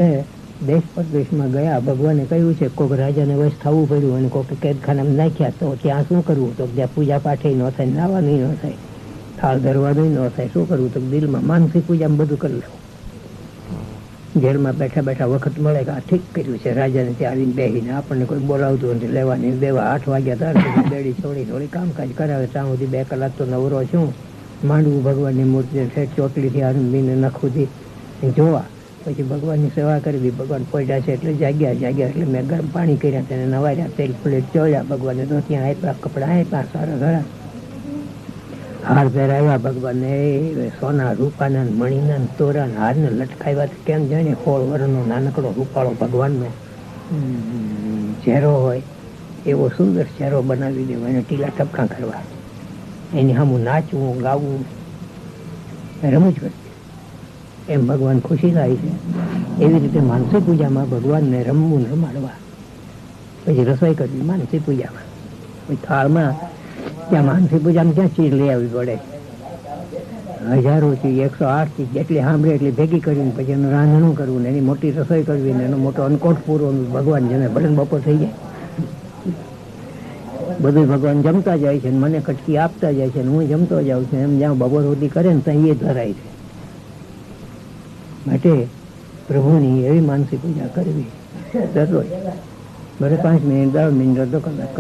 દેશ પરદેશમાં ગયા, ભગવાને કહ્યું છે કોઈક રાજાને વશ થવું પડ્યું અને કોઈક કેદખાનામાં નાખ્યા, તો ત્યાં શું કરવું? તો ત્યાં પૂજા પાઠ ન થાય, નાવાનું ન થાય, થાળ ધરવાનું ન થાય, શું કરવું? તો દિલમાં માનસિક પૂજામાં બધું કરી લેવું. જેલમાં બેઠા બેઠા વખત મળે કે આ ઠીક કર્યું છે, રાજાને ત્યાં આવીને બેસીને આપણને કોઈ બોલાવતું નથી, લેવાની દેવા 8 વાગ્યા તાર બેડી થોડી કામકાજ કરાવે, ત્યાં સુધી 2 કલાક તો નવરો છું, માંડવું ભગવાનની મૂર્તિ ચોટલીથી આરંભીને નખુથી જોવા, પછી ભગવાનની સેવા કરવી. ભગવાન પોઈડા છે એટલે જાગ્યા એટલે મેં ગરમ પાણી કર્યા, તેને નવાર્યા, તેલ પ્લેટ ચોળ્યા, ભગવાનને ધોતિયા આપ્યા, કપડાં આપ્યા, સારા સારા હાર પહેરાવ્યા ભગવાનને, સોના રૂપાના મણીના તોરા હારને લટકાવ્યા. કેમ જાણે 16 વર્ષનો નાનકડો રૂપાળો ભગવાનનો ચહેરો હોય એવો સુંદર ચહેરો બનાવી દેવો, એને ટીલા ટપકા કરવા, એની સામું નાચવું, ગાવું, રમૂજ કરવી, એમ ભગવાન ખુશી થાય છે. એવી રીતે માનસી પૂજામાં ભગવાનને રમવું રમાડવા. પછી રસોઈ કરવી માનસી પૂજામાં. પછી થાળમાં ત્યાં માનસી પૂજામાં ક્યાં ચીજ લઈ આવવી પડે? હજારો ચીજ, 108 ચીજ જેટલી સાંભળે એટલી ભેગી કરીને પછી એનું રાંધણું કરવું, એની મોટી રસોઈ કરવી, ને એનો મોટો અન્નકોટ પૂરો. ભગવાન જમે, ભલે બપોર થઈ જાય, બધું ભગવાન જમતા જાય છે, મને કટકી આપતા જાય છે, હું જમતો જાઉં છું. એમ જ્યાં બપોર સુધી કરે ને ત્યાં એ ધરાય છે. માટે પ્રભુની એવી માનસી પૂજા કરવી દરરોજ, ભલે 5 મિનિટ, 10 મિનિટ, અડધો કલાક.